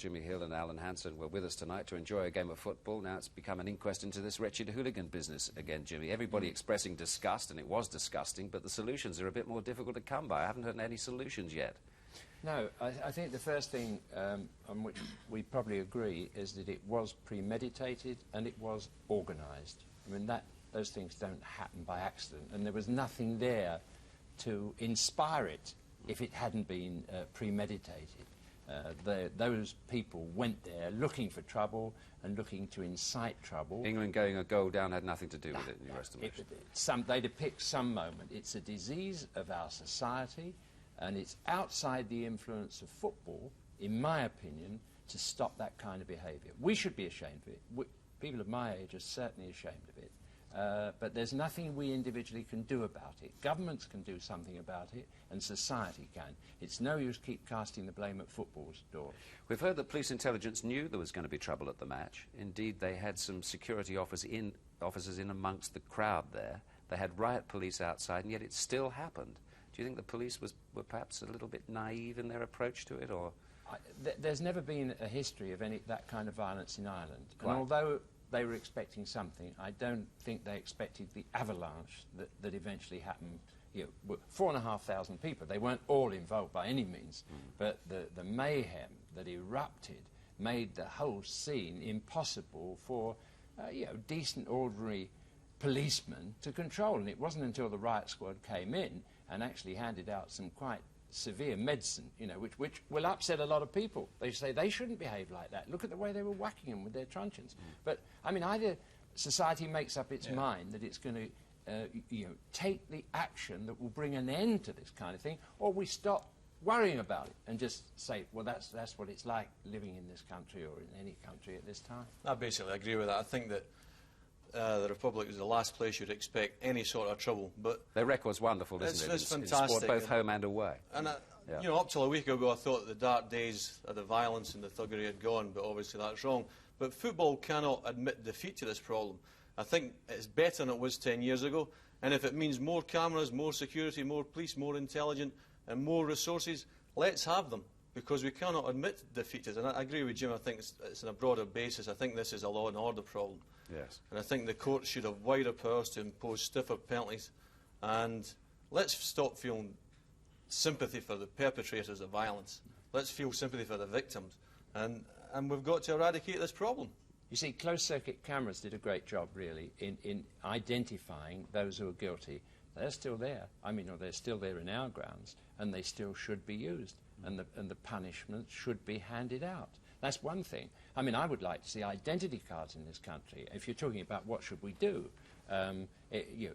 Jimmy Hill and Alan Hansen were with us tonight to enjoy a game of football. Now it's become an inquest into this wretched hooligan business again, Jimmy. Everybody expressing disgust, and it was disgusting, but the solutions are a bit more difficult to come by. I haven't heard any solutions yet. No, I think the first thing on which we probably agree is that it was premeditated and it was organised. I mean, those things don't happen by accident, and there was nothing there to inspire it if it hadn't been premeditated. Those people went there looking for trouble and looking to incite trouble. England going a goal down had nothing to do with it, in your estimation? They depict some moment. It's a disease of our society, and it's outside the influence of football, in my opinion, to stop that kind of behaviour. We should be ashamed of it. People of my age are certainly ashamed of it. But there's nothing we individually can do about it. Governments can do something about it, and society can. It's no use keep casting the blame at football's door. We've heard that police intelligence knew there was going to be trouble at the match. Indeed, they had some security officers in amongst the crowd there. They had riot police outside, and yet it still happened. Do you think the police were perhaps a little bit naive in their approach to it, or...? There's never been a history of that kind of violence in Ireland. Quite. And although they were expecting something, I don't think they expected the avalanche that eventually happened. You know, 4,500 people. They weren't all involved by any means, but the mayhem that erupted made the whole scene impossible for decent, ordinary policemen to control. And it wasn't until the riot squad came in and actually handed out some quite severe medicine, which will upset a lot of people. They say they shouldn't behave like that. Look at the way they were whacking them with their truncheons. But, I mean, either society makes up its mind that it's going to, take the action that will bring an end to this kind of thing, or we stop worrying about it and just say, well, that's what it's like living in this country or in any country at this time. I basically agree with that. I think that the Republic is the last place you'd expect any sort of trouble, but their record's wonderful, isn't it? It's fantastic. In sport, both home and away. And up till a week ago, I thought the dark days of the violence and the thuggery had gone, but obviously that's wrong. But football cannot admit defeat to this problem. I think it's better than it was 10 years ago, and if it means more cameras, more security, more police, more intelligence, and more resources, let's have them, because we cannot admit defeat. And I agree with Jim. I think it's on a broader basis. I think this is a law and order problem. Yes. And I think the courts should have wider powers to impose stiffer penalties. And let's stop feeling sympathy for the perpetrators of violence. Let's feel sympathy for the victims. And we've got to eradicate this problem. You see, closed-circuit cameras did a great job, really, in identifying those who are guilty. They're still there. I mean, they're still there in our grounds, and they still should be used, and the punishment should be handed out. That's one thing. I mean, I would like to see identity cards in this country. If you're talking about what should we do,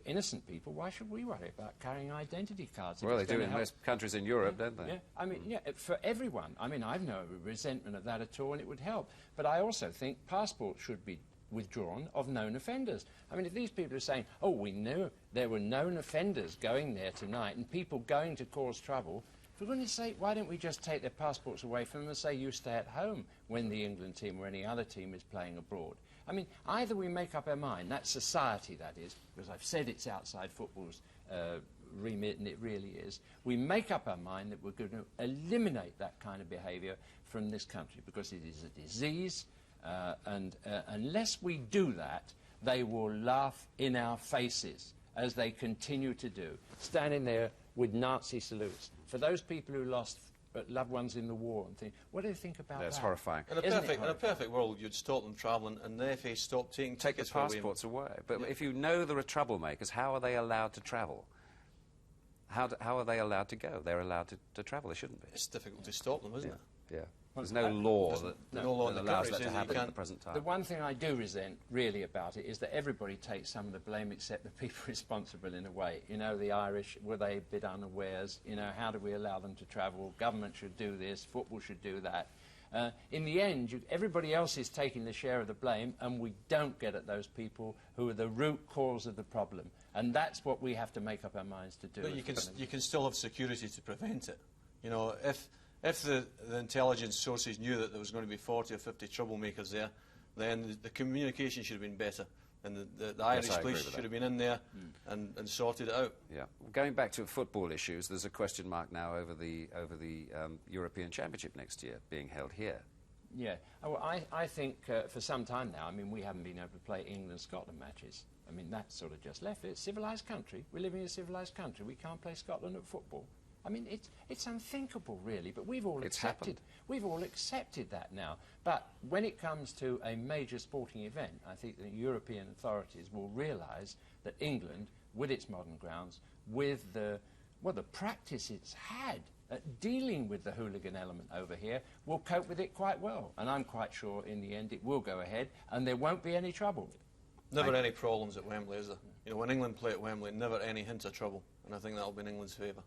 innocent people, why should we worry about carrying identity cards? Well, they do in most countries in Europe, don't they? Yeah, I mean, for everyone. I mean, I've no resentment of that at all, and it would help. But I also think passports should be withdrawn of known offenders. I mean, if these people are saying, oh, we knew there were known offenders going there tonight and people going to cause trouble, for goodness sake, why don't we just take their passports away from them and say, you stay at home when the England team or any other team is playing abroad? I mean, either we make up our mind, that's society, that is, because I've said it's outside football's remit, and it really is. We make up our mind that we're going to eliminate that kind of behaviour from this country, because it is a disease, and unless we do that, they will laugh in our faces, as they continue to do, standing there with Nazi salutes. For those people who lost loved ones in the war and think, what do they think about that? That's horrifying. In a perfect world, you'd stop them travelling, and the FA stopped taking tickets the passports away. But if you know there are troublemakers, how are they allowed to travel? How are they allowed to go? They're allowed to travel. They shouldn't be. It's difficult to stop them, isn't it? Yeah. There's no law that allows that to happen at the present time. The one thing I do resent, really, about it is that everybody takes some of the blame except the people responsible in a way. You know, the Irish, were they a bit unawares? You know, how do we allow them to travel? Government should do this, football should do that. In the end, everybody else is taking the share of the blame, and we don't get at those people who are the root cause of the problem. And that's what we have to make up our minds to do. But you can still have security to prevent it. You know, if the intelligence sources knew that there was going to be 40 or 50 troublemakers there, then the communication should have been better, and the Irish police should have been in there and sorted it out. Yeah. Going back to football issues, there's a question mark now over the European Championship next year being held here. Yeah. Oh, well, I think for some time now, I mean, we haven't been able to play England-Scotland matches. I mean, that's sort of just left. It's a civilised country. We're living in a civilised country. We can't play Scotland at football. I mean, it's unthinkable, really, but we've all we've all accepted that now. But when it comes to a major sporting event, I think the European authorities will realise that England, with its modern grounds, with the practice it's had at dealing with the hooligan element over here, will cope with it quite well. And I'm quite sure in the end it will go ahead and there won't be any trouble. Never any problems at Wembley, is there? You know, when England play at Wembley, never any hint of trouble, and I think that'll be in England's favour.